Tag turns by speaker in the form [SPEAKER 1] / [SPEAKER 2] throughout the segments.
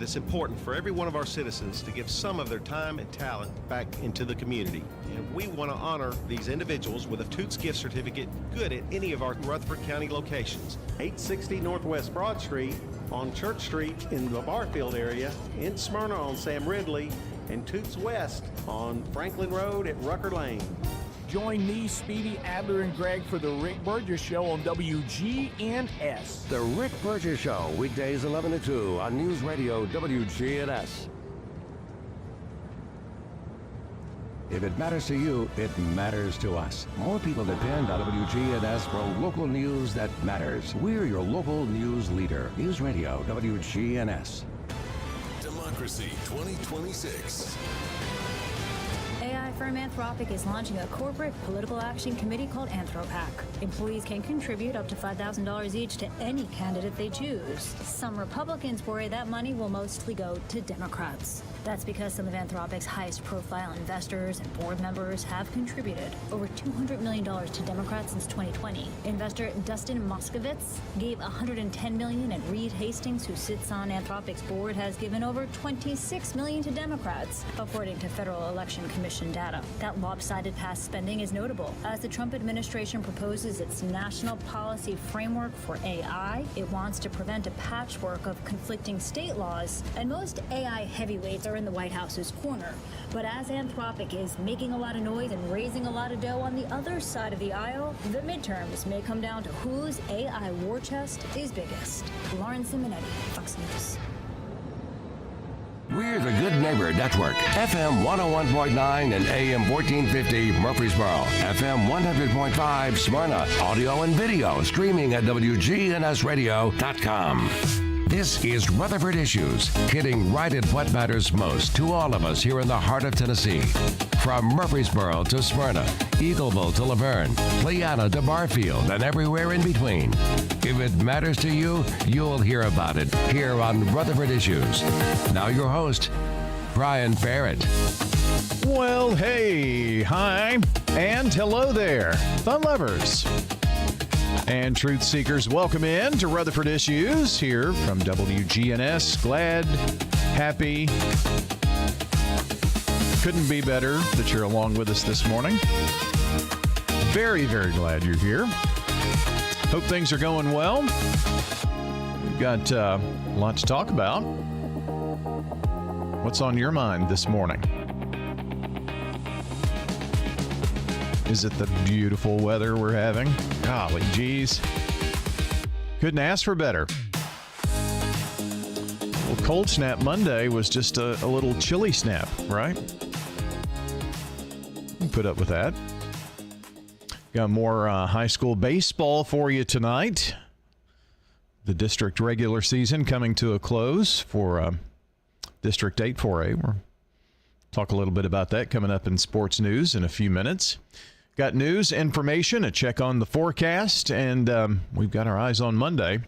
[SPEAKER 1] it's important for every one of our citizens to give some of their time and talent back into the community. And we want to honor these individuals with a Toots gift certificate good at any of our Rutherford County locations.
[SPEAKER 2] 860 Northwest Broad Street, on Church Street in the Barfield area, in Smyrna on Sam Ridley, and Toots West on Franklin Road at Rucker Lane.
[SPEAKER 3] Join me, Speedy, Adler, and Greg for the Rick Burgess Show on WGNS.
[SPEAKER 4] The Rick Burgess Show, weekdays 11 to 2 on News Radio WGNS. If it matters to you, it matters to us. More people depend on WGNS for local news that matters. We're your local news leader. News Radio WGNS.
[SPEAKER 5] Democracy 2026.
[SPEAKER 6] AI firm Anthropic is launching a corporate political action committee called AnthroPAC. Employees can contribute up to $5,000 each to any candidate they choose. Some Republicans worry that money will mostly go to Democrats. That's because some of Anthropic's highest profile investors and board members have contributed over $200 million to Democrats since 2020. Investor Dustin Moskovitz gave $110 million, and Reed Hastings, who sits on Anthropic's board, has given over $26 million to Democrats, according to Federal Election Commission data. That lopsided past spending is notable, as the Trump administration proposes its national policy framework for AI. It wants to prevent a patchwork of conflicting state laws, and most AI heavyweights are in the White House's corner. But as Anthropic is making a lot of noise and raising a lot of dough on the other side of the aisle, the midterms may come down to whose AI war chest is biggest. Lauren Simonetti, Fox News.
[SPEAKER 4] We're the Good Neighbor Network, FM 101.9 and AM 1450 Murfreesboro, FM 100.5 Smyrna, audio and video streaming at wgnsradio.com. This is Rutherford Issues, hitting right at what matters most to all of us here in the heart of Tennessee. From Murfreesboro to Smyrna, Eagleville to Laverne, Playana to Barfield, and everywhere in between. If it matters to you, you'll hear about it here on Rutherford Issues. Now your host, Brian Barrett.
[SPEAKER 7] Well, hey, hi, and hello there, fun lovers and truth seekers. Welcome in to Rutherford Issues here from WGNS. Glad, happy, couldn't be better that you're along with us this morning. Very, very glad you're here. Hope things are going well. We've got a lot to talk about. What's on your mind this morning? Is it the beautiful weather we're having? Golly geez. Couldn't ask for better. Well, Cold Snap Monday was just a little chilly snap, right? You can put up with that. Got more high school baseball for you tonight. The district regular season coming to a close for District 8 4A. We'll talk a little bit about that coming up in sports news in a few minutes. Got news, information, a check on the forecast, and we've got our eyes on Monday.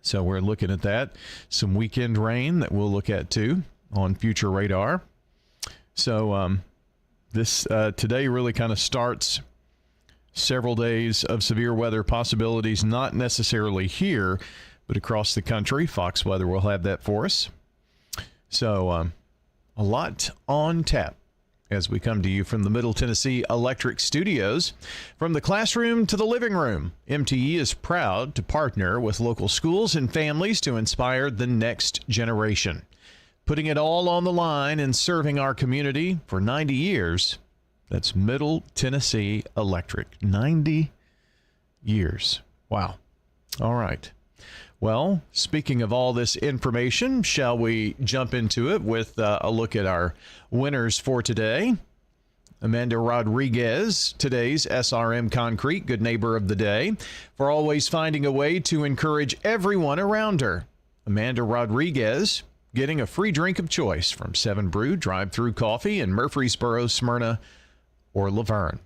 [SPEAKER 7] So we're looking at that. Some weekend rain that we'll look at, too, on future radar. So this today really kind of starts several days of severe weather possibilities, not necessarily here, but across the country. Fox Weather will have that for us. So a lot on tap as we come to you from the Middle Tennessee Electric Studios. From the classroom to the living room, MTE is proud to partner with local schools and families to inspire the next generation. Putting it all on the line and serving our community for 90 years. That's Middle Tennessee Electric. 90 years. Wow. All right. Well, speaking of all this information, shall we jump into it with a look at our winners for today? Amanda Rodriguez, today's SRM Concrete Good Neighbor of the Day, for always finding a way to encourage everyone around her. Amanda Rodriguez getting a free drink of choice from 7 Brew drive-through coffee in Murfreesboro, Smyrna, or Laverne.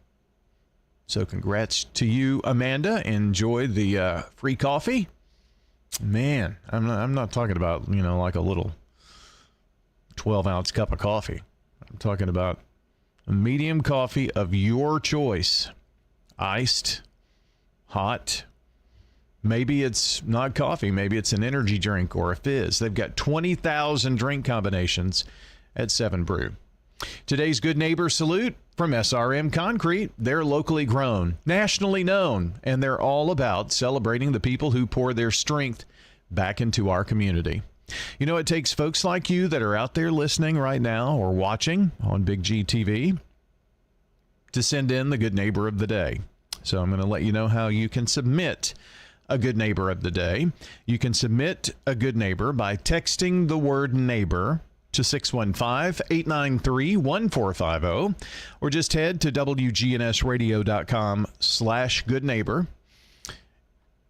[SPEAKER 7] So congrats to you, Amanda. Enjoy the free coffee. Man, I'm not talking about, like a little 12-ounce cup of coffee. I'm talking about a medium coffee of your choice. Iced, hot, Maybe it's not coffee. Maybe it's an energy drink or a fizz. They've got 20,000 drink combinations at 7 Brew. Today's Good Neighbor Salute from SRM Concrete. They're locally grown, nationally known, and they're all about celebrating the people who pour their strength back into our community. You know, it takes folks like you that are out there listening right now or watching on Big G TV to send in the Good Neighbor of the Day. So I'm going to let you know how you can submit a Good Neighbor of the Day. You can submit a Good Neighbor by texting the word neighbor to 615-893-1450, or just head to wgnsradio.com/goodneighbor.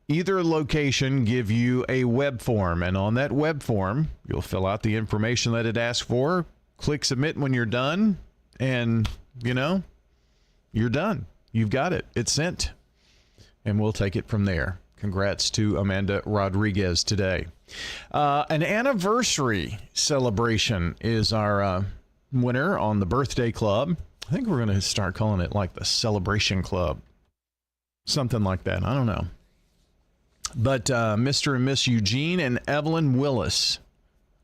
[SPEAKER 7] Either location give you a web form, and on that web form, you'll fill out the information that it asks for, click submit when you're done, and, you know, you're done. You've got it. It's sent, and we'll take it from there. Congrats to Amanda Rodriguez today. An anniversary celebration is our winner on the Birthday Club. I think we're going to start calling it like the Celebration Club. Something like that. I don't know. But Mr. and Miss Eugene and Evelyn Willis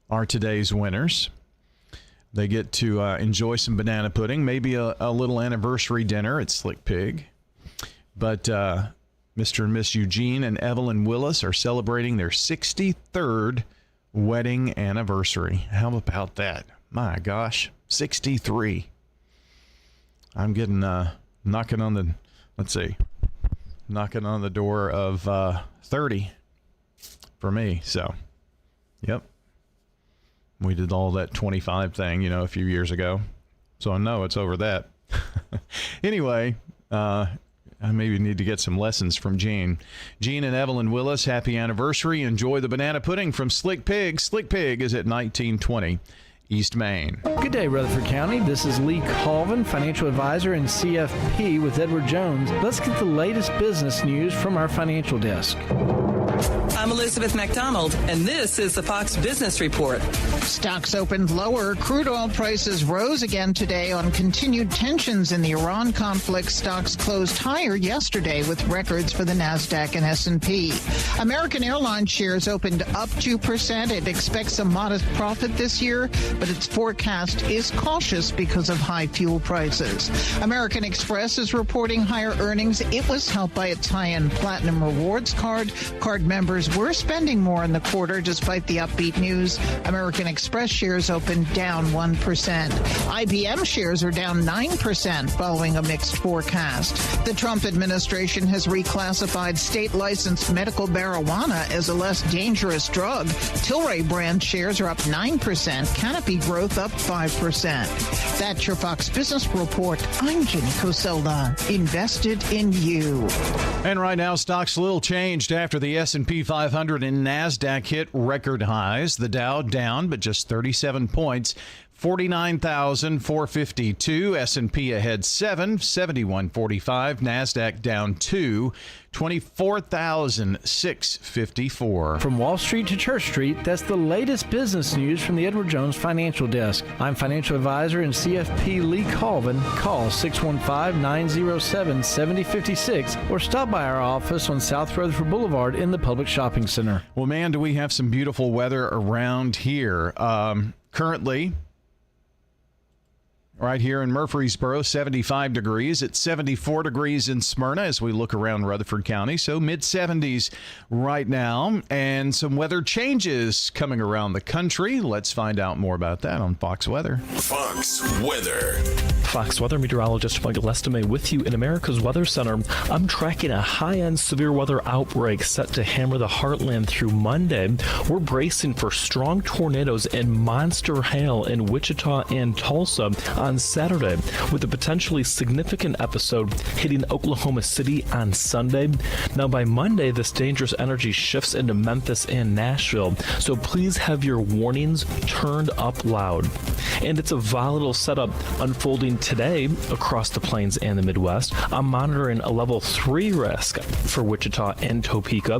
[SPEAKER 7] are today's winners. They get to enjoy some banana pudding, maybe a little anniversary dinner at Slick Pig. But Mr. and Miss Eugene and Evelyn Willis are celebrating their 63rd wedding anniversary. How about that? My gosh, 63. I'm getting knocking on the door of 30 for me. So, yep. We did all that 25 thing, a few years ago. So I know it's over that. Anyway, I maybe need to get some lessons from Gene. Gene and Evelyn Willis, happy anniversary. Enjoy the banana pudding from Slick Pig. Slick Pig is at 1920 East Main.
[SPEAKER 8] Good day, Rutherford County. This is Lee Colvin, financial advisor and CFP with Edward Jones. Let's get the latest business news from our financial desk.
[SPEAKER 9] I'm Elizabeth McDonald, and this is the Fox Business Report.
[SPEAKER 10] Stocks opened lower. Crude oil prices rose again today on continued tensions in the Iran conflict. Stocks closed higher yesterday with records for the NASDAQ and S&P. American Airlines shares opened up 2%. It expects a modest profit this year, but its forecast is cautious because of high fuel prices. American Express is reporting higher earnings. It was helped by its high-end Platinum Rewards card. Card members were spending more in the quarter despite the upbeat news. American Express shares opened down 1%. IBM shares are down 9% following a mixed forecast. The Trump administration has reclassified state-licensed medical marijuana as a less dangerous drug. Tilray brand shares are up 9%. Canopy growth up 5%. That's your Fox Business Report. I'm Jenny Coselda. Invested in you.
[SPEAKER 7] And right now, stocks a little changed after the S&P 500 and NASDAQ hit record highs. The Dow down, but just 37 points. 49,452. S&P ahead 7, 71.45. NASDAQ down 2, 24,654.
[SPEAKER 8] From Wall Street to Church Street, that's the latest business news from the Edward Jones Financial Desk. I'm financial advisor and CFP Lee Colvin. Call 615-907-7056 or stop by our office on South Rutherford Boulevard in the Public Shopping Center.
[SPEAKER 7] Well, man, do we have some beautiful weather around here. Currently, right here in Murfreesboro, 75 degrees. It's 74 degrees in Smyrna as we look around Rutherford County. So mid-70s right now. And some weather changes coming around the country. Let's find out more about that on Fox Weather.
[SPEAKER 5] Fox Weather.
[SPEAKER 11] Fox Weather meteorologist Michael Estime with you in America's Weather Center. I'm tracking a high-end severe weather outbreak set to hammer the heartland through Monday. We're bracing for strong tornadoes and monster hail in Wichita and Tulsa on Saturday, with a potentially significant episode hitting Oklahoma City on Sunday. Now, by Monday, this dangerous energy shifts into Memphis and Nashville, so please have your warnings turned up loud. and it's a volatile setup unfolding today across the plains and the Midwest. I'm monitoring a level 3 risk for Wichita and Topeka,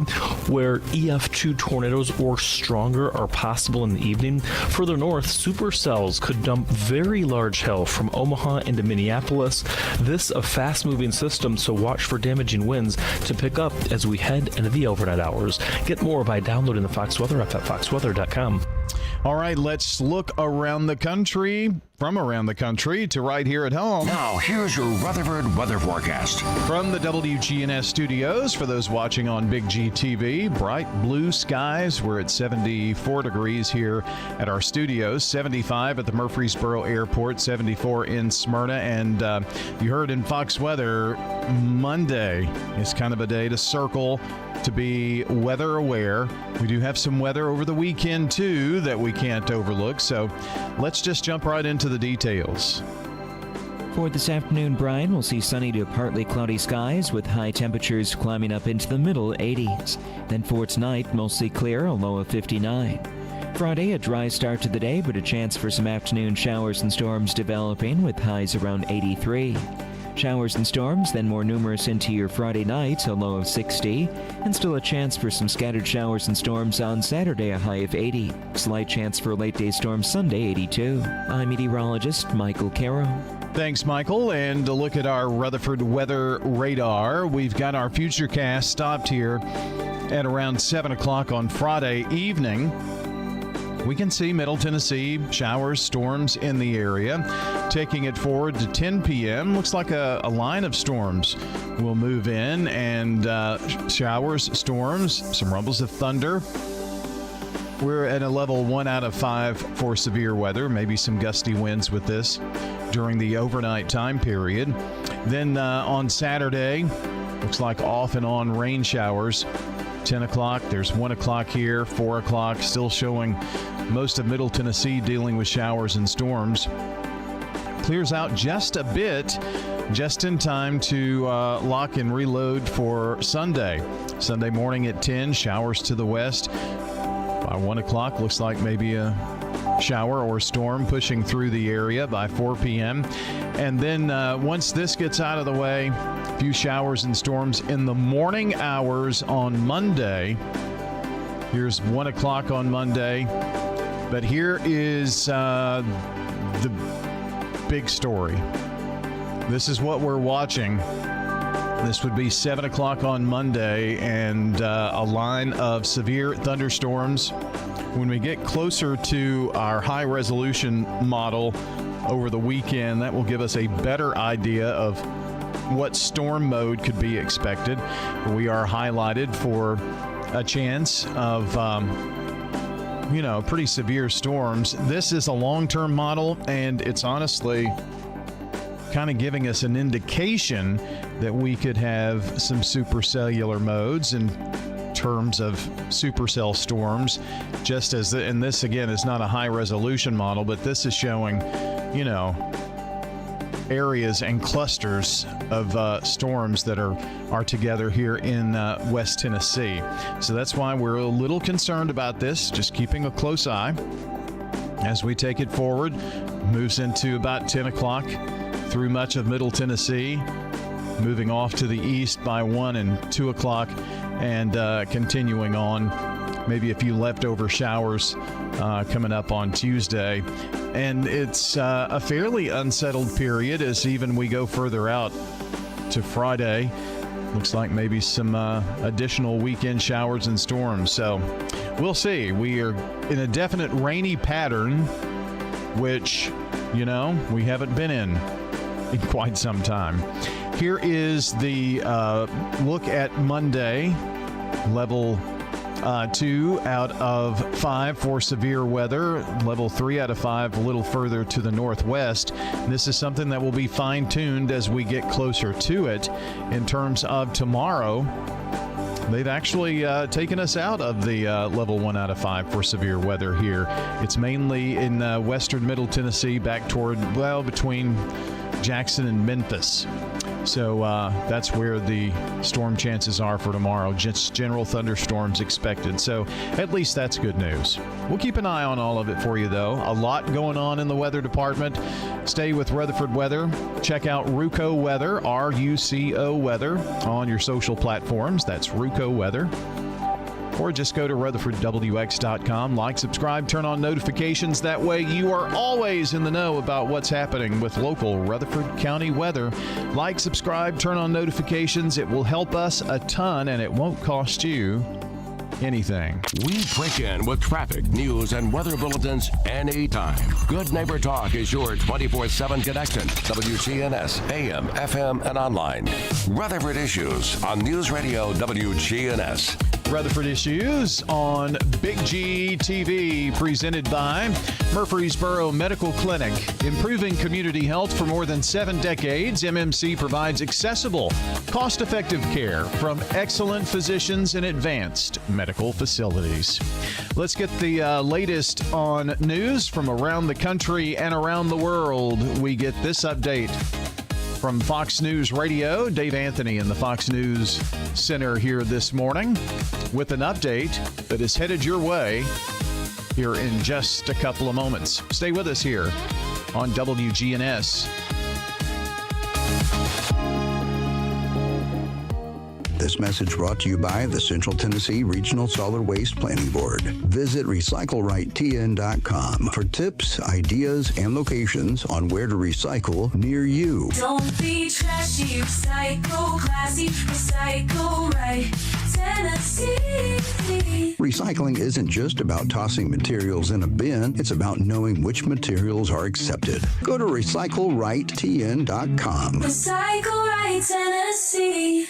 [SPEAKER 11] where EF2 tornadoes or stronger are possible in the evening. Further north, supercells could dump very large hail from Omaha into Minneapolis. This a fast-moving system, so watch for damaging winds to pick up as we head into the overnight hours. Get more by downloading the Fox Weather app at foxweather.com.
[SPEAKER 7] All right, let's look around the country, from around the country to right here at home.
[SPEAKER 4] Now, here's your Rutherford weather forecast.
[SPEAKER 7] From the WGNS studios, for those watching on Big G TV, bright blue skies. We're at 74 degrees here at our studios, 75 at the Murfreesboro Airport, 74 in Smyrna. And you heard in Fox Weather, Monday is kind of a day to circle, to be weather aware. We do have some weather over the weekend, too, that we can't overlook. So let's just jump right into the details.
[SPEAKER 12] For this afternoon, Brian, we'll see sunny to partly cloudy skies with high temperatures climbing up into the middle 80s. Then for tonight, mostly clear, a low of 59. Friday, a dry start to the day, but a chance for some afternoon showers and storms developing with highs around 83. Showers and storms, then more numerous into your Friday night, a low of 60, and still a chance for some scattered showers and storms on Saturday, a high of 80. Slight chance for a late-day storm Sunday, 82. I'm meteorologist Michael Caro.
[SPEAKER 7] Thanks, Michael. And to look at our Rutherford weather radar, we've got our Futurecast stopped here at around 7 o'clock on Friday evening. We can see Middle Tennessee, showers, storms in the area. Taking it forward to 10 p.m., looks like a line of storms will move in, and showers, storms, some rumbles of thunder. We're at a level 1 out of 5 for severe weather, maybe some gusty winds with this during the overnight time period. Then on Saturday, looks like off and on rain showers. 10 o'clock, there's 1 o'clock here, 4 o'clock, still showing most of Middle Tennessee dealing with showers and storms. Clears out just a bit, just in time to lock and reload for Sunday. Sunday morning at 10, showers to the west. By 1 o'clock, looks like maybe a shower or storm pushing through the area by 4 p.m. And then once this gets out of the way, a few showers and storms in the morning hours on Monday. Here's 1 o'clock on Monday. But here is the big story. This is what we're watching. This would be 7 o'clock on Monday, and a line of severe thunderstorms. When we get closer to our high-resolution model over the weekend, that will give us a better idea of what storm mode could be expected. We are highlighted for a chance of, pretty severe storms. This is a long-term model, and it's honestly kind of giving us an indication that we could have some supercellular modes in terms of supercell storms, just as and this again is not a high resolution model, but this is showing areas and clusters of storms that are together here in West Tennessee. So that's why we're a little concerned about this, just keeping a close eye as we take it forward. Moves into about 10 o'clock through much of Middle Tennessee, moving off to the east by 1 and 2 o'clock, and continuing on. Maybe a few leftover showers coming up on Tuesday. And it's a fairly unsettled period as even we go further out to Friday. Looks like maybe some additional weekend showers and storms. So we'll see. We are in a definite rainy pattern, which, we haven't been in quite some time. Here is the look at Monday, level 2 out of 5 for severe weather, level 3 out of 5 a little further to the northwest. This is something that will be fine-tuned as we get closer to it. In terms of tomorrow, they've actually taken us out of the level 1 out of 5 for severe weather here. It's mainly in western Middle Tennessee, back toward, between Jackson and Memphis. So that's where the storm chances are for tomorrow. Just general thunderstorms expected. So at least that's good news. We'll keep an eye on all of it for you, though. A lot going on in the weather department. Stay with Rutherford Weather. Check out Ruco Weather, RUCO Weather, on your social platforms. That's Ruco Weather. Or just go to RutherfordWX.com, like, subscribe, turn on notifications. That way you are always in the know about what's happening with local Rutherford County weather. Like, subscribe, turn on notifications. It will help us a ton, and it won't cost you anything.
[SPEAKER 4] We break in with traffic, news, and weather bulletins anytime. Good Neighbor Talk is your 24/7 connection. WGNS, AM, FM, and online. Rutherford Issues on News Radio WGNS.
[SPEAKER 7] Rutherford Issues on Big G TV, presented by Murfreesboro Medical Clinic. Improving community health for more than 7 decades, MMC provides accessible, cost-effective care from excellent physicians and advanced medical facilities. Let's get the latest on news from around the country and around the world. We get this update from Fox News Radio. Dave Anthony in the Fox News Center here this morning with an update that is headed your way here in just a couple of moments. Stay with us here on WGNS.
[SPEAKER 13] This message brought to you by the Central Tennessee Regional Solid Waste Planning Board. Visit RecycleRightTN.com for tips, ideas, and locations on where to recycle near you.
[SPEAKER 14] Don't be trashy, recycle classy, recycle right, Tennessee.
[SPEAKER 13] Recycling isn't just about tossing materials in a bin. It's about knowing which materials are accepted. Go to RecycleRightTN.com.
[SPEAKER 14] Recycle right, Tennessee.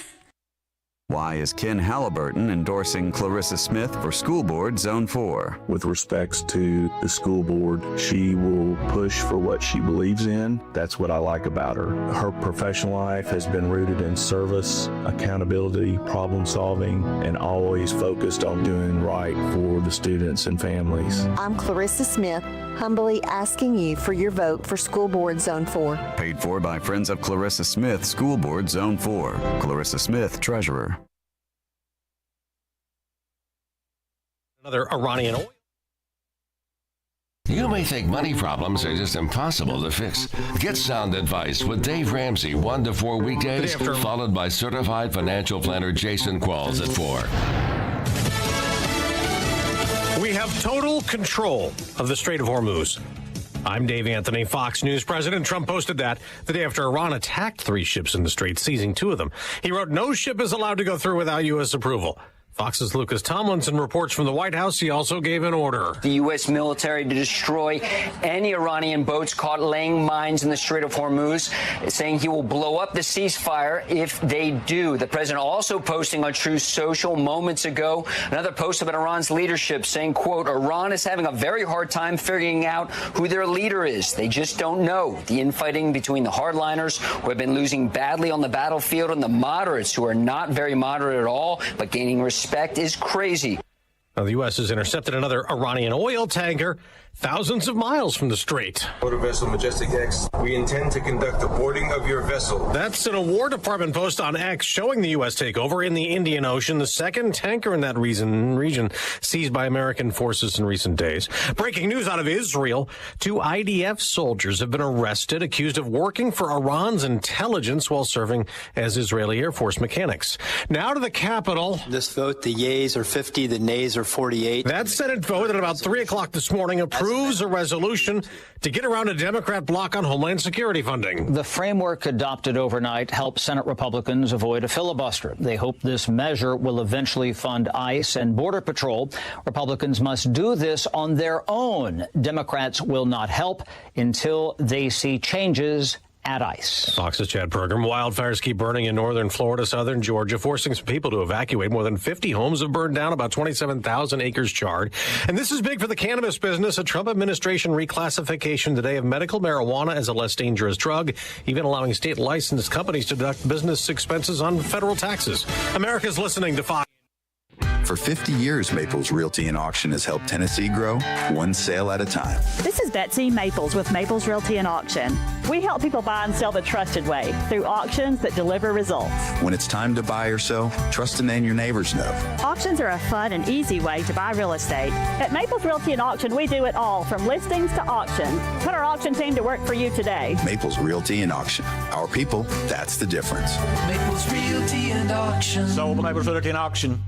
[SPEAKER 15] Why is Ken Halliburton endorsing Clarissa Smith for School Board Zone 4?
[SPEAKER 16] With respects to the school board, she will push for what she believes in. That's what I like about her. Her professional life has been rooted in service, accountability, problem solving, and always focused on doing right for the students and families.
[SPEAKER 17] I'm Clarissa Smith, humbly asking you for your vote for School Board Zone 4.
[SPEAKER 15] Paid for by Friends of Clarissa Smith, School Board Zone 4. Clarissa Smith, Treasurer.
[SPEAKER 18] Another Iranian oil.
[SPEAKER 4] You may think money problems are just impossible to fix. Get sound advice with Dave Ramsey 1 to 4 weekdays, followed by certified financial planner Jason Qualls at 4.
[SPEAKER 18] We have total control of the Strait of Hormuz. I'm Dave Anthony, Fox News. President Trump posted that the day after Iran attacked 3 ships in the Strait, seizing 2 of them. He wrote, "No ship is allowed to go through without U.S. approval." Fox's Lucas Tomlinson reports from the White House he also gave an order.
[SPEAKER 19] The U.S. military to destroy any Iranian boats caught laying mines in the Strait of Hormuz, saying he will blow up the ceasefire if they do. The president also posting on Truth Social moments ago another post about Iran's leadership saying, quote, "Iran is having a very hard time figuring out who their leader is. They just don't know. The infighting between the hardliners who have been losing badly on the battlefield and the moderates who are not very moderate at all, but gaining respect is crazy."
[SPEAKER 18] Now, the U.S. has intercepted another Iranian oil tanker thousands of miles from the strait.
[SPEAKER 20] Motor vessel Majestic X, we intend to conduct the boarding of your vessel.
[SPEAKER 18] That's an War Department post on X showing the U.S. takeover in the Indian Ocean, the second tanker in that region seized by American forces in recent days. Breaking news out of Israel, 2 IDF soldiers have been arrested, accused of working for Iran's intelligence while serving as Israeli Air Force mechanics. Now to the Capitol.
[SPEAKER 21] This vote, the yeas are 50, the nays are 48.
[SPEAKER 18] That Senate vote at about 3 o'clock this morning approves a resolution to get around a Democrat block on Homeland Security funding.
[SPEAKER 22] The framework adopted overnight helped Senate Republicans avoid a filibuster. They hope this measure will eventually fund ICE and Border Patrol. Republicans must do this on their own. Democrats will not help until they see changes at ICE.
[SPEAKER 18] Fox's Chad Program. Wildfires keep burning in northern Florida, southern Georgia, forcing some people to evacuate. More than 50 homes have burned down, about 27,000 acres charred. And this is big for the cannabis business. A Trump administration reclassification today of medical marijuana as a less dangerous drug, even allowing state licensed companies to deduct business expenses on federal taxes. America's listening to Fox.
[SPEAKER 15] For 50 years, Maples Realty and Auction has helped Tennessee grow one sale at a time.
[SPEAKER 1] This is Betsy Maples with Maples Realty and Auction. We help people buy and sell the trusted way through auctions that deliver results.
[SPEAKER 15] When it's time to buy or sell, trust the name your neighbors know.
[SPEAKER 1] Auctions are a fun and easy way to buy real estate. At Maples Realty and Auction, we do it all, from listings to auction. Put our auction team to work for you today.
[SPEAKER 15] Maples Realty and Auction. Our people, that's the difference.
[SPEAKER 14] Maples Realty and Auction.
[SPEAKER 18] So, Maples Realty and Auction.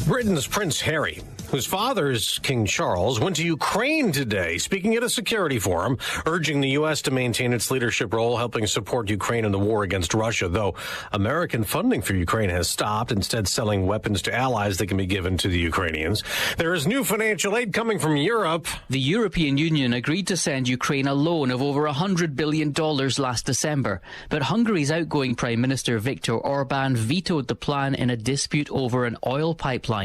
[SPEAKER 18] Britain's Prince Harry, whose father is King Charles, went to Ukraine today, speaking at a security forum, urging the U.S. to maintain its leadership role, helping support Ukraine in the war against Russia, though American funding for Ukraine has stopped, instead selling weapons to allies that can be given to the Ukrainians. There is new financial aid coming from Europe.
[SPEAKER 2] The European Union agreed to send Ukraine a loan of over $100 billion last December, but Hungary's outgoing Prime Minister Viktor Orban vetoed the plan in a dispute over an oil pipeline.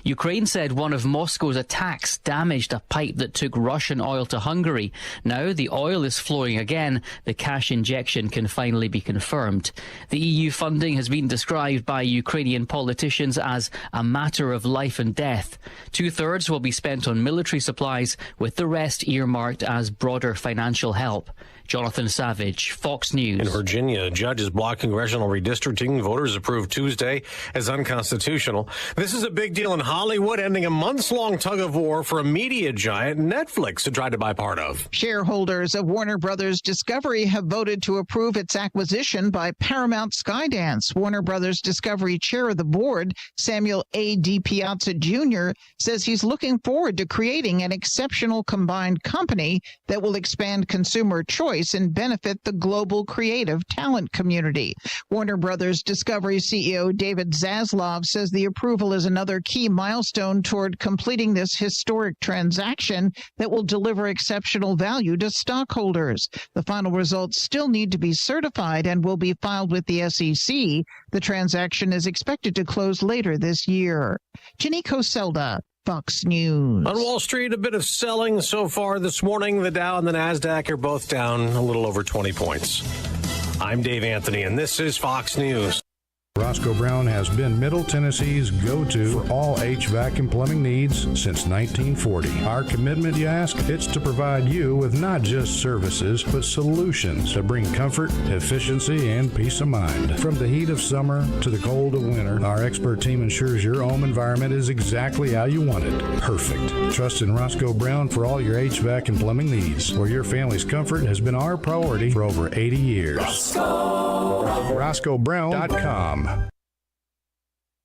[SPEAKER 2] Ukraine said one of Moscow's attacks damaged a pipe that took Russian oil to Hungary. Now the oil is flowing again. The cash injection can finally be confirmed. The EU funding has been described by Ukrainian politicians as a matter of life and death. 2/3 will be spent on military supplies, with the rest earmarked as broader financial help. Jonathan Savage, Fox News.
[SPEAKER 18] In Virginia, a judge is blocking congressional redistricting. Voters approved Tuesday as unconstitutional. This is a big deal in Hollywood, ending a months-long tug-of-war for a media giant, Netflix, to try to buy part of.
[SPEAKER 10] Shareholders of Warner Brothers Discovery have voted to approve its acquisition by Paramount Skydance. Warner Brothers Discovery chair of the board, Samuel A. DiPiazza Jr., says he's looking forward to creating an exceptional combined company that will expand consumer choice and benefit the global creative talent community. Warner Brothers Discovery CEO David Zaslav says the approval is another key milestone toward completing this historic transaction that will deliver exceptional value to stockholders. The final results still need to be certified and will be filed with the SEC. The transaction is expected to close later this year. Jenny Coselda, Fox News.
[SPEAKER 18] On Wall Street, a bit of selling so far this morning. The Dow and the NASDAQ are both down a little over 20 points. I'm Dave Anthony, and this is Fox News.
[SPEAKER 23] Roscoe Brown has been Middle Tennessee's go-to for all HVAC and plumbing needs since 1940. Our commitment, you ask? It's to provide you with not just services, but solutions to bring comfort, efficiency, and peace of mind. From the heat of summer to the cold of winter, our expert team ensures your home environment is exactly how you want it. Perfect. Trust in Roscoe Brown for all your HVAC and plumbing needs, where your family's comfort has been our priority for over 80 years. RoscoeBrown.com.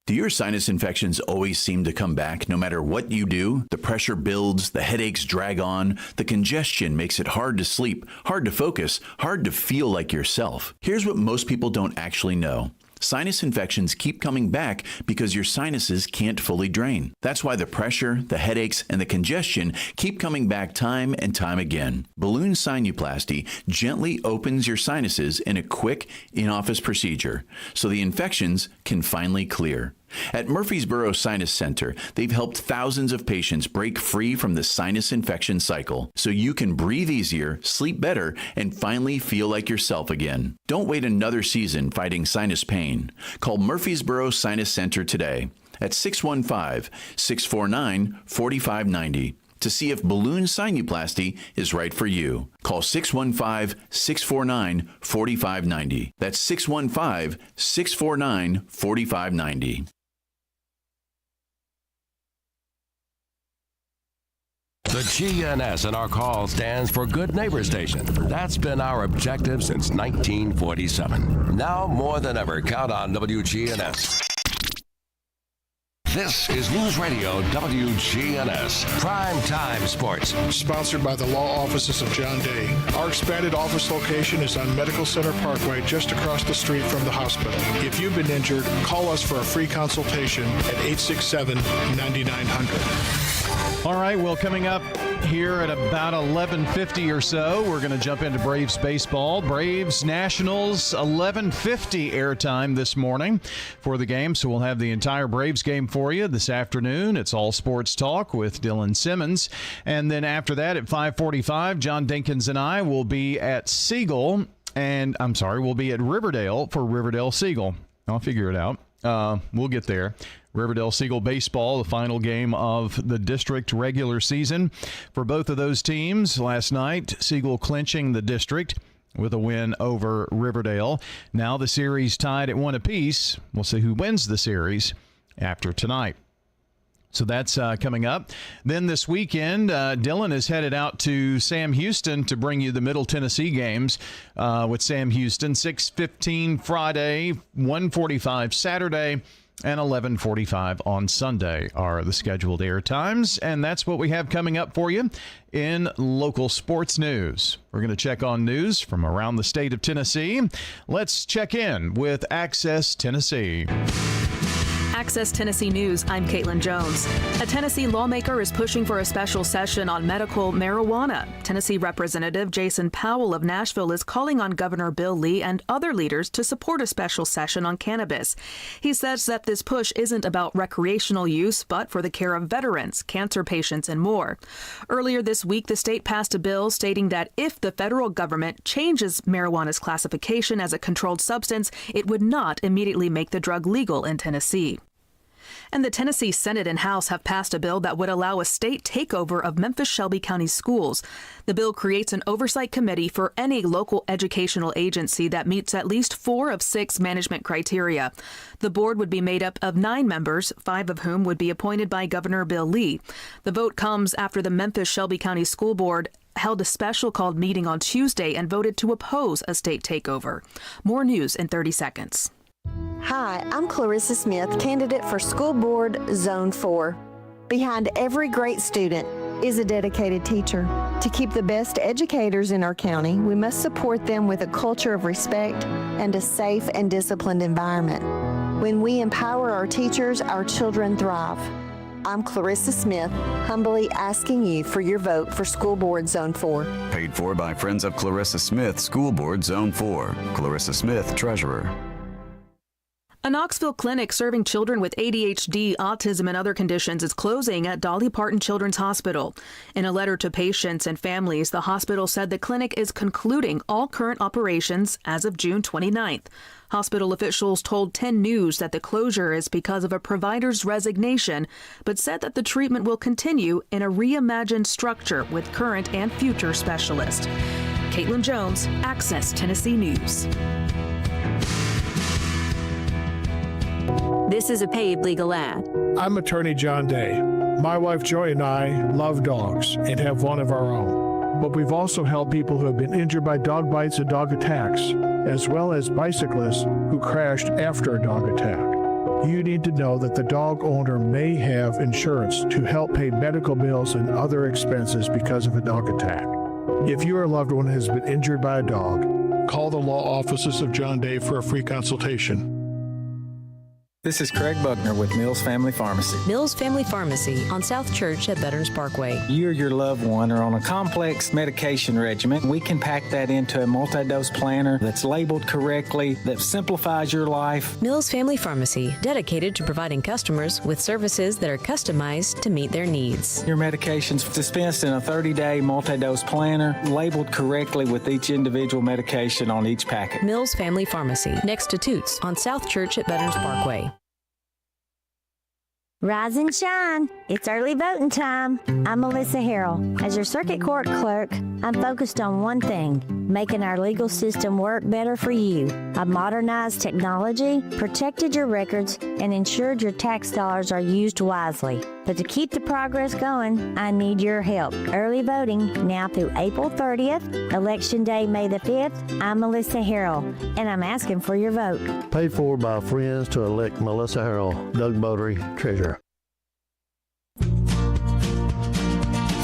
[SPEAKER 24] Do your sinus infections always seem to come back no matter what you do? The pressure builds, the headaches drag on, the congestion makes it hard to sleep, hard to focus, hard to feel like yourself. Here's what most people don't actually know. Sinus infections keep coming back because your sinuses can't fully drain. That's why the pressure, the headaches, and the congestion keep coming back time and time again. Balloon sinuplasty gently opens your sinuses in a quick, in-office procedure, so the infections can finally clear. At Murfreesboro Sinus Center, they've helped thousands of patients break free from the sinus infection cycle, so you can breathe easier, sleep better, and finally feel like yourself again. Don't wait another season fighting sinus pain. Call Murfreesboro Sinus Center today at 615-649-4590 to see if balloon sinuplasty is right for you. Call 615-649-4590. That's 615-649-4590.
[SPEAKER 4] The GNS in our call stands for Good Neighbor Station. That's been our objective since 1947. Now more than ever, count on WGNS. This is News Radio WGNS, Prime Time Sports.
[SPEAKER 25] Sponsored by the law offices of John Day. Our expanded office location is on Medical Center Parkway, just across the street from the hospital. If you've been injured, call us for a free consultation at 867-9900.
[SPEAKER 7] All right, well, coming up here at about 11:50 or so, we're going to jump into Braves baseball. Braves Nationals 11:50 airtime this morning for the game, so we'll have the entire Braves game for you this afternoon. It's all sports talk with Dylan Simmons, and then after that at 5:45, John Dinkins and I will be at we'll be at Riverdale for Riverdale Siegel. I'll figure it out. We'll get there. Riverdale Seagull baseball, the final game of the district regular season for both of those teams. Last night, Seagull clinching the district with a win over Riverdale. Now the series tied at 1 apiece. We'll see who wins the series after tonight. So that's coming up. Then this weekend, Dylan is headed out to Sam Houston to bring you the Middle Tennessee games with Sam Houston. 6:15 Friday, 1:45 Saturday, and 11:45 on Sunday are the scheduled air times. And that's what we have coming up for you in local sports news. We're going to check on news from around the state of Tennessee. Let's check in with Access Tennessee.
[SPEAKER 3] Access Tennessee News, I'm Caitlin Jones. A Tennessee lawmaker is pushing for a special session on medical marijuana. Tennessee Representative Jason Powell of Nashville is calling on Governor Bill Lee and other leaders to support a special session on cannabis. He says that this push isn't about recreational use, but for the care of veterans, cancer patients, and more. Earlier this week, the state passed a bill stating that if the federal government changes marijuana's classification as a controlled substance, it would not immediately make the drug legal in Tennessee. And the Tennessee Senate and House have passed a bill that would allow a state takeover of Memphis-Shelby County schools. The bill creates an oversight committee for any local educational agency that meets at least 4 of 6 management criteria. The board would be made up of 9 members, 5 of whom would be appointed by Governor Bill Lee. The vote comes after the Memphis-Shelby County School Board held a special called meeting on Tuesday and voted to oppose a state takeover. More news in 30 seconds.
[SPEAKER 17] Hi, I'm Clarissa Smith, candidate for School Board Zone 4. Behind every great student is a dedicated teacher. To keep the best educators in our county, we must support them with a culture of respect and a safe and disciplined environment. When we empower our teachers, our children thrive. I'm Clarissa Smith, humbly asking you for your vote for School Board Zone 4.
[SPEAKER 15] Paid for by Friends of Clarissa Smith, School Board Zone 4. Clarissa Smith, Treasurer.
[SPEAKER 3] A Knoxville clinic serving children with ADHD, autism, and other conditions is closing at Dolly Parton Children's Hospital. In a letter to patients and families, the hospital said the clinic is concluding all current operations as of June 29th. Hospital officials told 10 News that the closure is because of a provider's resignation, but said that the treatment will continue in a reimagined structure with current and future specialists. Caitlin Jones, Access Tennessee News.
[SPEAKER 5] This is a paid legal ad.
[SPEAKER 25] I'm attorney John Day. My wife Joy and I love dogs and have one of our own. But we've also helped people who have been injured by dog bites and dog attacks, as well as bicyclists who crashed after a dog attack. You need to know that the dog owner may have insurance to help pay medical bills and other expenses because of a dog attack. If your loved one has been injured by a dog, call the law offices of John Day for a free consultation.
[SPEAKER 6] This is Craig Buckner with Mills Family Pharmacy.
[SPEAKER 5] Mills Family Pharmacy on South Church at Veterans Parkway.
[SPEAKER 6] You or your loved one are on a complex medication regimen. We can pack that into a multi-dose planner that's labeled correctly, that simplifies your life.
[SPEAKER 5] Mills Family Pharmacy, dedicated to providing customers with services that are customized to meet their needs.
[SPEAKER 6] Your medication's dispensed in a 30-day multi-dose planner, labeled correctly with each individual medication on each packet.
[SPEAKER 5] Mills Family Pharmacy, next to Toots on South Church at Veterans Parkway.
[SPEAKER 8] Rise and shine. It's early voting time. I'm Melissa Harrell. As your circuit court clerk, I'm focused on one thing, making our legal system work better for you. I've modernized technology, protected your records, and ensured your tax dollars are used wisely. But to keep the progress going, I need your help. Early voting now through April 30th, Election Day, May the 5th. I'm Melissa Harrell, and I'm asking for your vote.
[SPEAKER 9] Paid for by friends to elect Melissa Harrell, Doug Bodery, Treasurer.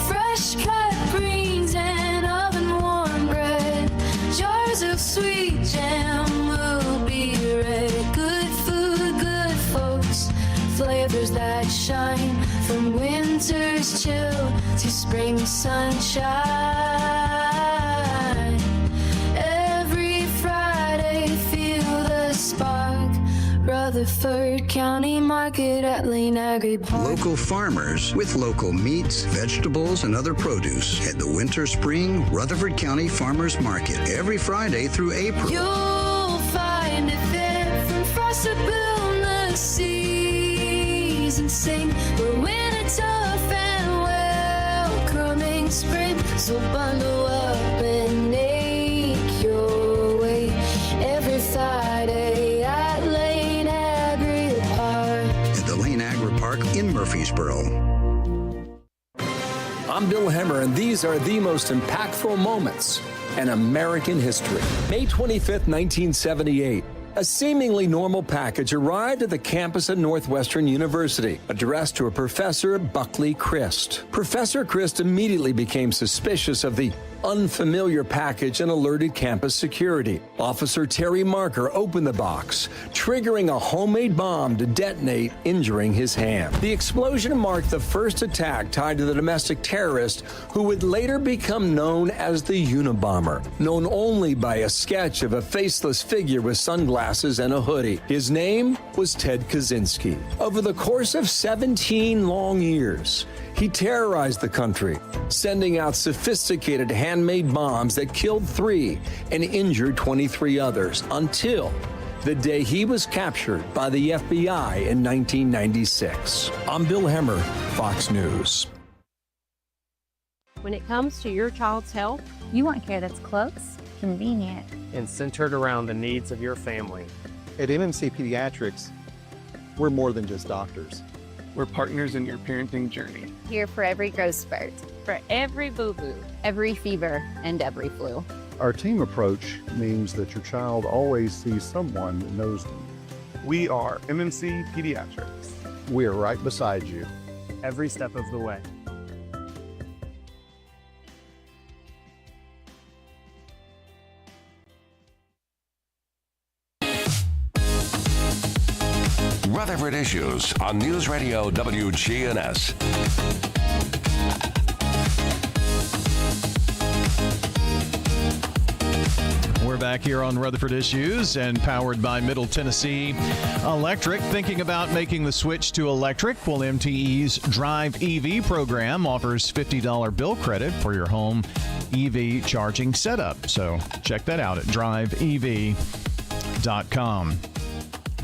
[SPEAKER 14] Fresh cut greens and oven warm bread, jars of sweet jam will be red. Good food, good folks, flavors that shine from winter's chill to spring sunshine. Every Friday, feel the spark. Rutherford County Market at Lane Agri Park.
[SPEAKER 13] Local farmers with local meats, vegetables, and other produce at the Winter Spring Rutherford County Farmers Market every Friday through April.
[SPEAKER 14] You'll find it there from Frostable galaxies and sing. We're in a tough and welcoming spring. So bundle up and make your way every Friday at Lane Agri Park.
[SPEAKER 13] At the Lane Agri Park in Murfreesboro.
[SPEAKER 11] I'm Bill Hemmer, and these are the most impactful moments in American history. May 25th, 1978. A seemingly normal package arrived at the campus of Northwestern University, addressed to a Professor Buckley Christ. Professor Christ immediately became suspicious of the unfamiliar package and alerted campus security. Officer Terry Marker opened the box, triggering a homemade bomb to detonate, injuring his hand. The explosion marked the first attack tied to the domestic terrorist who would later become known as the Unabomber, known only by a sketch of a faceless figure with sunglasses and a hoodie. His name was Ted Kaczynski. Over the course of 17 long years, he terrorized the country, sending out sophisticated handmade bombs that killed 3 and injured 23 others until the day he was captured by the FBI in 1996. I'm Bill Hemmer, Fox News.
[SPEAKER 12] When it comes to your child's health, you want care that's close, convenient,
[SPEAKER 16] and centered around the needs of your family.
[SPEAKER 19] At MMC Pediatrics, we're more than just doctors.
[SPEAKER 20] We're partners in your parenting journey.
[SPEAKER 26] Here for every growth spurt,
[SPEAKER 12] for every boo-boo,
[SPEAKER 26] every fever, and every flu.
[SPEAKER 27] Our team approach means that your child always sees someone that knows them.
[SPEAKER 20] We are MMC Pediatrics.
[SPEAKER 27] We are right beside you.
[SPEAKER 20] Every step of the way.
[SPEAKER 4] Rutherford Issues on News Radio WGNS.
[SPEAKER 7] We're back here on Rutherford Issues and powered by Middle Tennessee Electric. Thinking about making the switch to electric? Well, MTE's Drive EV program offers $50 bill credit for your home EV charging setup. So check that out at driveev.com.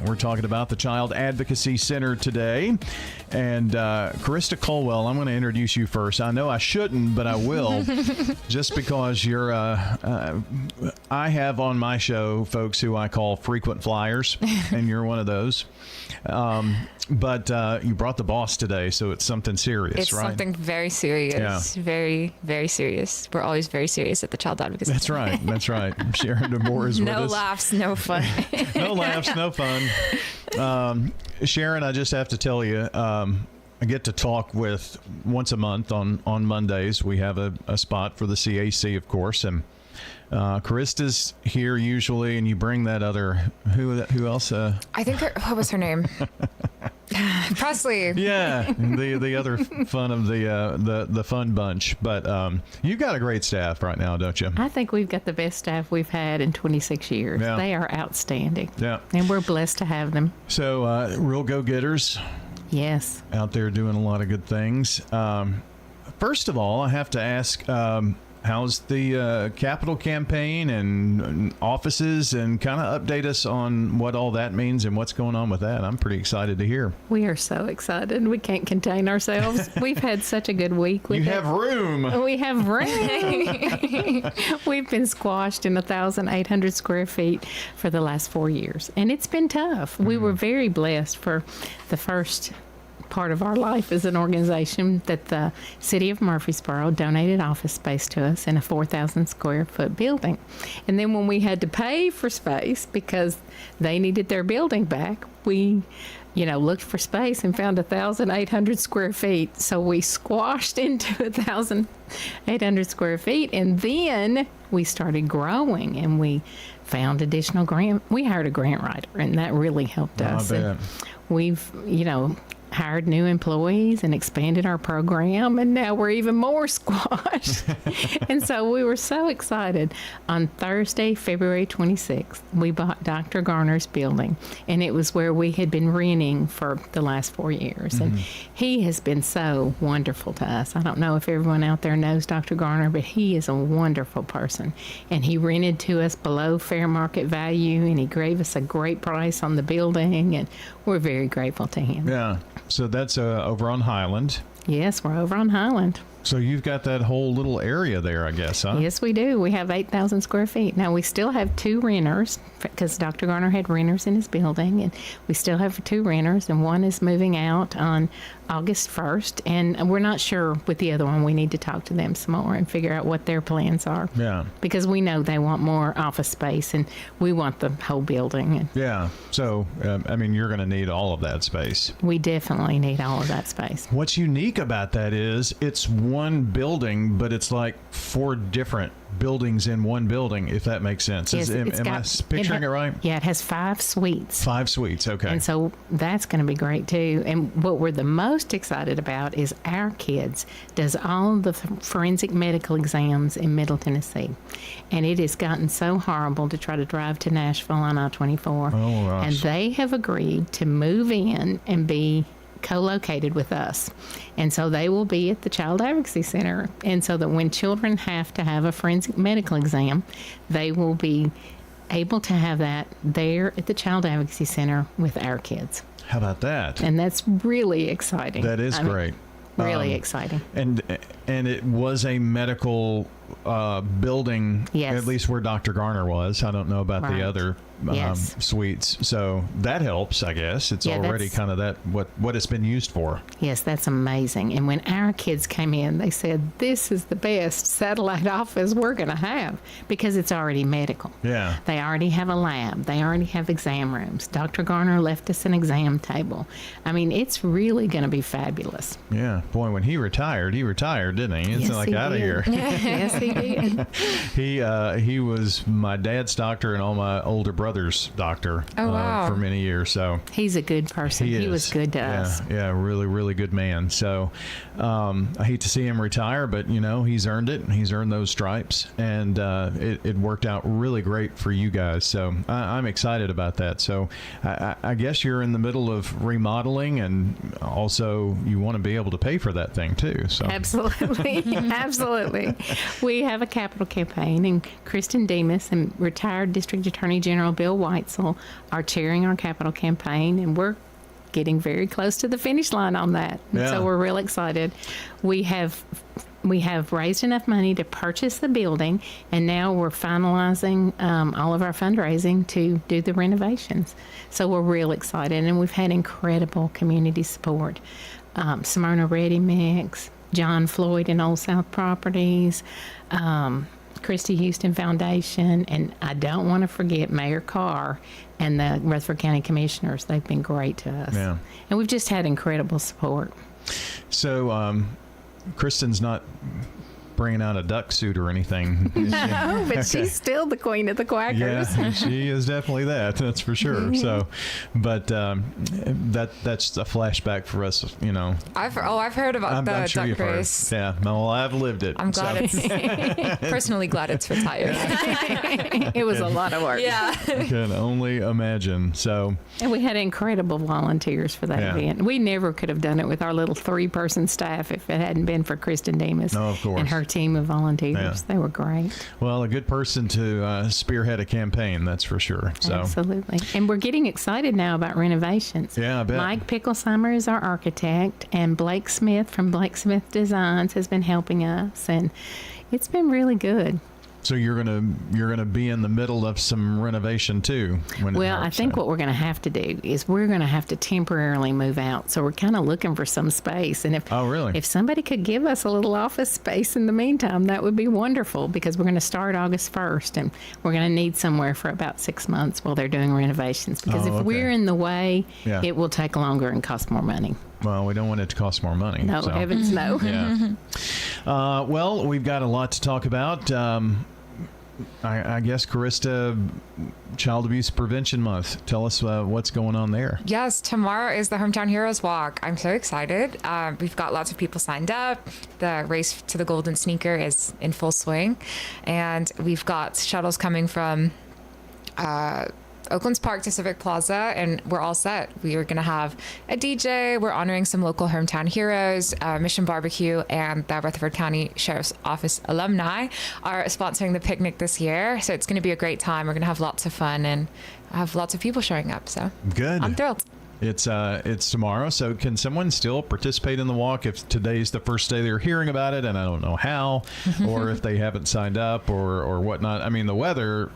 [SPEAKER 7] We're talking about the Child Advocacy Center today. And Krista Colwell, I'm going to introduce you first. I know I shouldn't, but I will, just because you're, I have on my show folks who I call frequent flyers, and you're one of those. But you brought the boss today, so it's something serious,
[SPEAKER 28] it's
[SPEAKER 7] right?
[SPEAKER 28] It's something very serious. Yeah. Very, very serious. We're always very serious at the Child Advocacy
[SPEAKER 7] Center. That's right. That's right. Sharon DeMoore is with us.
[SPEAKER 28] No laughs, no fun.
[SPEAKER 7] No laughs, no fun. Sharon, I just have to tell you, I get to talk with once a month on Mondays. We have a spot for the CAC, of course, and Karista's here usually, and you bring that other who else?
[SPEAKER 28] I think what was her name? Presley.
[SPEAKER 7] Yeah, the other fun of the fun bunch. But you've got a great staff right now, don't you?
[SPEAKER 29] I think we've got the best staff we've had in 26 years.
[SPEAKER 7] Yeah.
[SPEAKER 29] They are outstanding.
[SPEAKER 7] Yeah,
[SPEAKER 29] and we're blessed to have them.
[SPEAKER 7] So real go-getters.
[SPEAKER 29] Yes.
[SPEAKER 7] Out there doing a lot of good things. First of all, I have to ask, how's the Capitol campaign and offices, and kind of update us on what all that means and what's going on with that. I'm pretty excited to hear.
[SPEAKER 29] We are so excited. We can't contain ourselves. We've had such a good week.
[SPEAKER 7] You have room.
[SPEAKER 29] We have room. We've been squashed in 1,800 square feet for the last 4 years, and it's been tough. We were very blessed for the first part of our life as an organization that the city of Murfreesboro donated office space to us in a 4,000 square foot building. And then when we had to pay for space because they needed their building back, we looked for space and found 1,800 square feet. So we squashed into 1,800 square feet, and then we started growing, and we found additional grant. We hired a grant writer, and that really helped us.
[SPEAKER 7] I bet.
[SPEAKER 29] And we've, hired new employees and expanded our program, and now we're even more squashed. And so we were so excited. On Thursday, February 26th, we bought Dr. Garner's building, and it was where we had been renting for the last 4 years. And he has been so wonderful to us. I don't know if everyone out there knows Dr. Garner, but he is a wonderful person. And he rented to us below fair market value, and he gave us a great price on the building, and we're very grateful to him.
[SPEAKER 7] Yeah. So that's over on Highland.
[SPEAKER 29] Yes, we're over on Highland.
[SPEAKER 7] So you've got that whole little area there, I guess, huh?
[SPEAKER 29] Yes, we do. We have 8,000 square feet. Now, we still have 2 renters because Dr. Garner had renters in his building, and we still have 2 renters, and one is moving out on August 1st, and we're not sure with the other one. We need to talk to them some more and figure out what their plans are.
[SPEAKER 7] Yeah.
[SPEAKER 29] Because we know they want more office space, and we want the whole building. And
[SPEAKER 7] yeah. So, I mean, you're going to need all of that space.
[SPEAKER 29] We definitely need all of that space.
[SPEAKER 7] What's unique about that is it's one building, but it's like 4 different buildings in one building, if that makes sense.
[SPEAKER 29] Yes,
[SPEAKER 7] am I picturing it right?
[SPEAKER 29] Yeah, it has 5 suites.
[SPEAKER 7] 5 suites, okay.
[SPEAKER 29] And so that's going to be great too. And what we're the most excited about is our kids does all the forensic medical exams in Middle Tennessee. And it has gotten so horrible to try to drive to Nashville on I-24.
[SPEAKER 7] Oh, gosh.
[SPEAKER 29] And they have agreed to move in and be co-located with us. And so they will be at the Child Advocacy Center. And so that when children have to have a forensic medical exam, they will be able to have that there at the Child Advocacy Center with our kids.
[SPEAKER 7] How about that?
[SPEAKER 29] And that's really exciting.
[SPEAKER 7] That is great.
[SPEAKER 29] Really exciting.
[SPEAKER 7] And it was a medical building,
[SPEAKER 29] yes.
[SPEAKER 7] At least where Dr. Garner was. I don't know about the other suites. So that helps, I guess. It's already kind of that what it's been used for.
[SPEAKER 29] Yes, that's amazing. And when our kids came in, they said, this is the best satellite office we're going to have because it's already medical.
[SPEAKER 7] Yeah.
[SPEAKER 29] They already have a lab. They already have exam rooms. Dr. Garner left us an exam table. I mean, it's really going to be fabulous.
[SPEAKER 7] Yeah. Boy, when he retired, didn't he? It's
[SPEAKER 29] yes,
[SPEAKER 7] like
[SPEAKER 29] he
[SPEAKER 7] out
[SPEAKER 29] did.
[SPEAKER 7] of here.
[SPEAKER 29] Yes, he did.
[SPEAKER 7] He was my dad's doctor and all my older brother's doctor for many years. So
[SPEAKER 29] he's a good person. He was good to us.
[SPEAKER 7] Yeah, really, really good man. So I hate to see him retire, but he's earned it. He's earned those stripes, and it worked out really great for you guys. So I'm excited about that. So I guess you're in the middle of remodeling, and also you want to be able to pay for that thing too. So
[SPEAKER 29] absolutely, absolutely. We have a capital campaign, and Kristen Demas and retired District Attorney General Bill Weitzel are chairing our capital campaign, and we're getting very close to the finish line on that.
[SPEAKER 7] Yeah.
[SPEAKER 29] So we're real excited. We have raised enough money to purchase the building, and now we're finalizing all of our fundraising to do the renovations. So we're real excited, and we've had incredible community support. Smyrna Ready Mix, John Floyd and Old South Properties, Christy Houston Foundation, and I don't want to forget Mayor Carr and the Rutherford County Commissioners. They've been great to us.
[SPEAKER 7] Yeah.
[SPEAKER 29] And we've just had incredible support.
[SPEAKER 7] So Kristen's not bringing out a duck suit or anything.
[SPEAKER 29] No, but she's still the queen of the quackers.
[SPEAKER 7] Yeah, she is definitely that's for sure. So, but that's a flashback for us,
[SPEAKER 1] I've heard about the
[SPEAKER 7] sure
[SPEAKER 1] duck race.
[SPEAKER 7] Yeah, well, I've lived it.
[SPEAKER 1] I'm glad personally glad it's retired.
[SPEAKER 29] It was a lot of work.
[SPEAKER 1] Yeah.
[SPEAKER 7] I can only imagine. So,
[SPEAKER 29] and we had incredible volunteers for that event. We never could have done it with our little 3-person staff if it hadn't been for Kristen Demas
[SPEAKER 7] of course.
[SPEAKER 29] And her team of volunteers.
[SPEAKER 7] Yeah.
[SPEAKER 29] They were great.
[SPEAKER 7] Well, a good person to spearhead a campaign, that's for sure. So.
[SPEAKER 29] Absolutely. And we're getting excited now about renovations.
[SPEAKER 7] Yeah, I bet.
[SPEAKER 29] Mike Picklesheimer is our architect, and Blake Smith from Blake Smith Designs has been helping us, and it's been really good.
[SPEAKER 7] So you're gonna be in the middle of some renovation too.
[SPEAKER 29] I think what we're going to have to do is we're going to have to temporarily move out. So we're kind of looking for some space. And if somebody could give us a little office space in the meantime, that would be wonderful, because we're going to start August 1st, and we're going to need somewhere for about 6 months while they're doing renovations. Because if we're in the way, it will take longer and cost more money.
[SPEAKER 7] Well, we don't want it to cost more money.
[SPEAKER 29] No, heavens no.
[SPEAKER 7] Yeah. Well, we've got a lot to talk about. I guess, Carista, Child Abuse Prevention Month. Tell us what's going on there.
[SPEAKER 28] Yes, tomorrow is the Hometown Heroes Walk. I'm so excited. We've got lots of people signed up. The race to the Golden Sneaker is in full swing. And we've got shuttles coming from Oaklands Park to Civic Plaza, and we're all set. We are going to have a DJ. We're honoring some local hometown heroes. Mission Barbecue and the Rutherford County Sheriff's Office alumni are sponsoring the picnic this year. So it's going to be a great time. We're going to have lots of fun and have lots of people showing up. So
[SPEAKER 7] good.
[SPEAKER 28] I'm thrilled.
[SPEAKER 7] It's tomorrow, so can someone still participate in the walk if today's the first day they're hearing about it, and I don't know how, or if they haven't signed up or whatnot? I mean, the weather,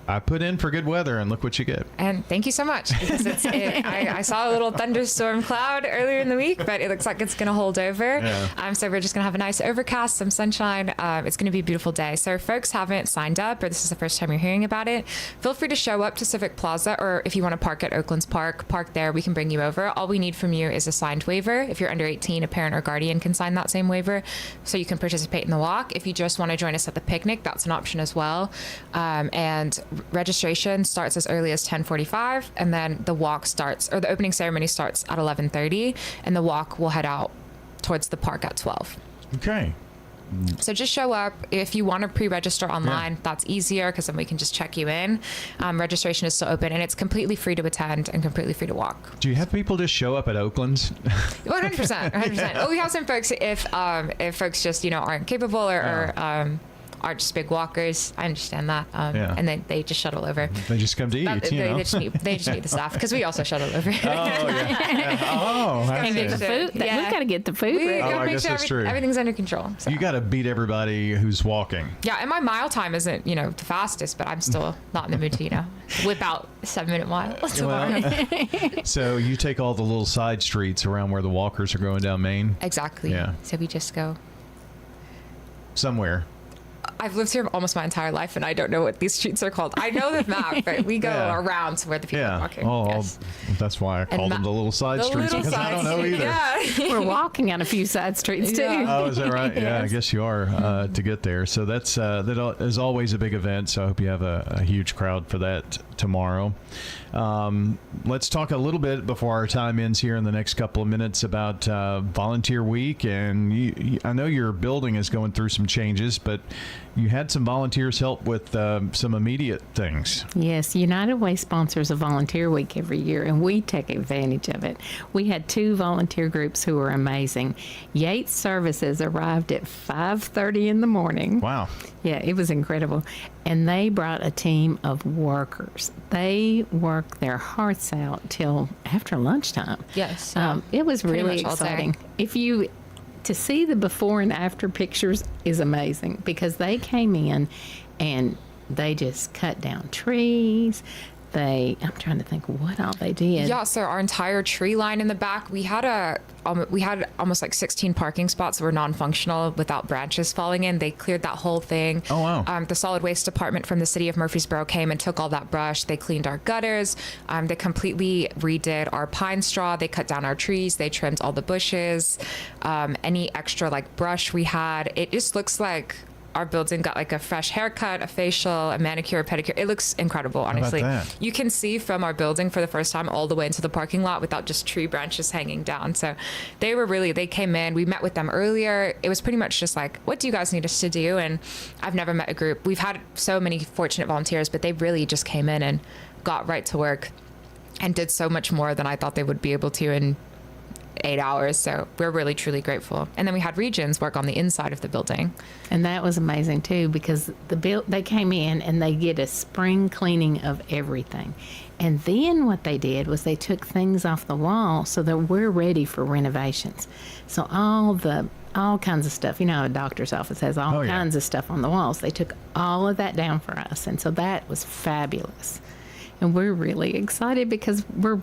[SPEAKER 7] I put in for good weather, and look what you get.
[SPEAKER 28] And thank you so much, because I saw a little thunderstorm cloud earlier in the week, but it looks like it's going to hold over. Yeah. So we're just going to have a nice overcast, some sunshine. It's going to be a beautiful day. So if folks haven't signed up, or this is the first time you're hearing about it, feel free to show up to Civic Plaza, or if you want to park at Oaklands Park, park there. We can bring you over. All we need from you is a signed waiver. If you're under 18, a parent or guardian can sign that same waiver, so you can participate in the walk. If you just want to join us at the picnic, that's an option as well. And registration starts as early as 10:45, and then the walk starts, or the opening ceremony starts at 11:30, and the walk will head out towards the park at 12.
[SPEAKER 7] Okay.
[SPEAKER 28] So just show up. If you want to pre-register online, that's easier, because then we can just check you in. Registration is still open, and it's completely free to attend and completely free to walk.
[SPEAKER 7] Do you have people just show up at Oakland's?
[SPEAKER 28] 100%. 100%. Oh, we have some folks, if folks just aren't capable or aren't just big walkers. I understand that. And then they just shuttle over.
[SPEAKER 7] They just come to eat,
[SPEAKER 28] they just need the staff, because we also shuttle over.
[SPEAKER 7] Oh, yeah. Oh,
[SPEAKER 29] and get the food. We've got to get the food ready.
[SPEAKER 28] I guess that's true. Everything's under control. So.
[SPEAKER 7] You got to beat everybody who's walking.
[SPEAKER 28] Yeah, and my mile time isn't, the fastest, but I'm still not in the mood to, whip out 7-minute miles.
[SPEAKER 7] Well, so you take all the little side streets around where the walkers are going down Main?
[SPEAKER 28] Exactly.
[SPEAKER 7] Yeah.
[SPEAKER 28] So we just go
[SPEAKER 7] somewhere.
[SPEAKER 28] I've lived here almost my entire life, and I don't know what these streets are called. I know the map, but we go around to where the people are walking.
[SPEAKER 7] Oh,
[SPEAKER 28] yes.
[SPEAKER 7] That's why I call them the little side streets, because I don't know either.
[SPEAKER 28] Yeah.
[SPEAKER 29] We're walking on a few side streets too.
[SPEAKER 7] Oh, is that right? Yeah, I guess you are to get there. So that is always a big event. So I hope you have a huge crowd for that tomorrow. Let's talk a little bit before our time ends here in the next couple of minutes about Volunteer Week. And I know your building is going through some changes, but you had some volunteers help with some immediate things.
[SPEAKER 29] Yes, United Way sponsors a Volunteer Week every year, and we take advantage of it. We had 2 volunteer groups who were amazing. Yates Services arrived at 5:30 in the morning.
[SPEAKER 7] Wow.
[SPEAKER 29] Yeah, it was incredible. And they brought a team of workers. They worked their hearts out till after lunchtime.
[SPEAKER 28] Yes.
[SPEAKER 29] It was really exciting. To see the before and after pictures is amazing, because they came in and they just cut down trees. I'm trying to think what all they did.
[SPEAKER 28] Yeah, so our entire tree line in the back, we had almost like 16 parking spots that were non-functional without branches falling in. They cleared that whole thing.
[SPEAKER 7] Oh, wow.
[SPEAKER 28] The solid waste department from the city of Murfreesboro came and took all that brush. They cleaned our gutters. They completely redid our pine straw. They cut down our trees. They trimmed all the bushes. Any extra brush we had, it just looks like our building got a fresh haircut, a facial, a manicure, a pedicure. It looks incredible, honestly.
[SPEAKER 7] How about that?
[SPEAKER 28] You can see from our building for the first time all the way into the parking lot without just tree branches hanging down. So they came in, we met with them earlier. It was pretty much just what do you guys need us to do? And I've never met a group. We've had so many fortunate volunteers, but they really just came in and got right to work and did so much more than I thought they would be able to in 8 hours. So we're really, truly grateful. And then we had Regions work on the inside of the building.
[SPEAKER 29] And that was amazing too, because they came in and they did a spring cleaning of everything. And then what they did was they took things off the wall so that we're ready for renovations. So all kinds of stuff, a doctor's office has all kinds of stuff on the walls. They took all of that down for us. And so that was fabulous. And we're really excited, because we're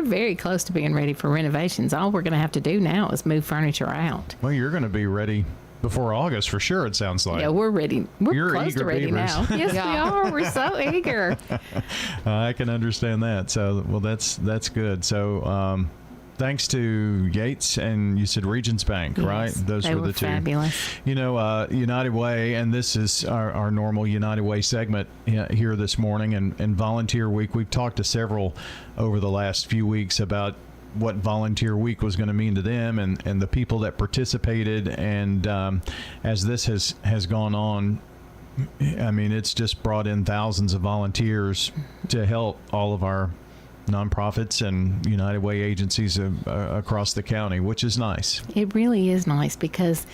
[SPEAKER 29] very close to being ready for renovations. All we're going to have to do now is move furniture out.
[SPEAKER 7] Well, you're going to be ready before August for sure, it sounds like.
[SPEAKER 29] Yeah, we're ready. We're close
[SPEAKER 7] eager
[SPEAKER 29] to ready
[SPEAKER 7] beavers.
[SPEAKER 29] now. Yes, we are. We're so eager.
[SPEAKER 7] I can understand that. So, well, that's good. So, thanks to Yates and you said Regions Bank,
[SPEAKER 29] Yes,
[SPEAKER 7] right? Those
[SPEAKER 29] they
[SPEAKER 7] were the two.
[SPEAKER 29] Fabulous.
[SPEAKER 7] United Way, and this is our normal United Way segment here this morning, and Volunteer Week. We've talked to several over the last few weeks about what Volunteer Week was going to mean to them and the people that participated. And as this has gone on, I mean, it's just brought in thousands of volunteers to help all of our nonprofits and United Way agencies across the county, which is nice.
[SPEAKER 29] It really is nice because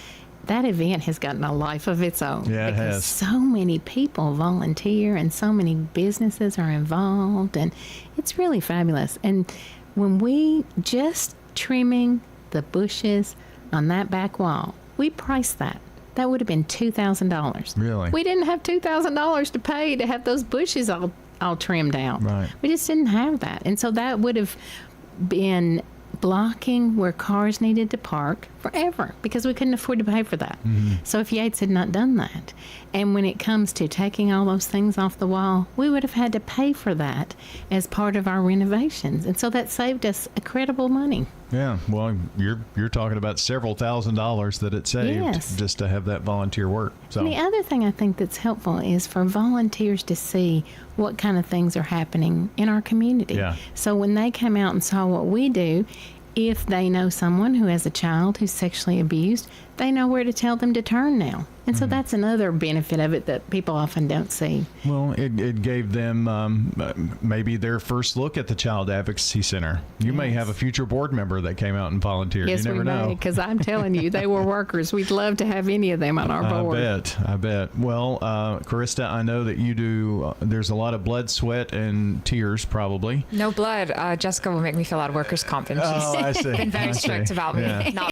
[SPEAKER 29] that event has gotten a life of its own.
[SPEAKER 7] Yeah, it
[SPEAKER 29] because
[SPEAKER 7] has.
[SPEAKER 29] So many people volunteer and so many businesses are involved, and it's really fabulous. And when we just trimming the bushes on that back wall, we priced that. That would have been $2,000.
[SPEAKER 7] Really?
[SPEAKER 29] We didn't have $2,000 to pay to have those bushes all trimmed out.
[SPEAKER 7] Right.
[SPEAKER 29] We just didn't have that. And so that would have been blocking where cars needed to park forever because we couldn't afford to pay for that.
[SPEAKER 7] Mm-hmm.
[SPEAKER 29] So if Yates had not done that, and when it comes to taking all those things off the wall, we would have had to pay for that as part of our renovations. And so that saved us incredible money.
[SPEAKER 7] Yeah, well, you're talking about several $1,000s that it saved
[SPEAKER 29] Yes.
[SPEAKER 7] just to have that volunteer work. So
[SPEAKER 29] And the other thing I think that's helpful is for volunteers to see what kind of things are happening in our community.
[SPEAKER 7] Yeah.
[SPEAKER 29] So when they come out and saw what we do, if they know someone who has a child who's sexually abused, they know where to tell them to turn now. And so that's another benefit of it that people often don't see.
[SPEAKER 7] Well, it gave them maybe their first look at the Child Advocacy Center. You may have a future board member that came out and volunteered.
[SPEAKER 29] Yes,
[SPEAKER 7] you never
[SPEAKER 29] we
[SPEAKER 7] know.
[SPEAKER 29] may, because I'm telling you, they were workers. We'd love to have any of them on our board.
[SPEAKER 7] I bet. Well, Carista, I know that you do, there's a lot of blood, sweat, and tears probably.
[SPEAKER 28] No blood. Jessica will make me fill out workers' comp, and she's
[SPEAKER 7] Oh, I see.
[SPEAKER 28] been very
[SPEAKER 7] I see.
[SPEAKER 28] strict about me
[SPEAKER 7] Yeah.
[SPEAKER 28] not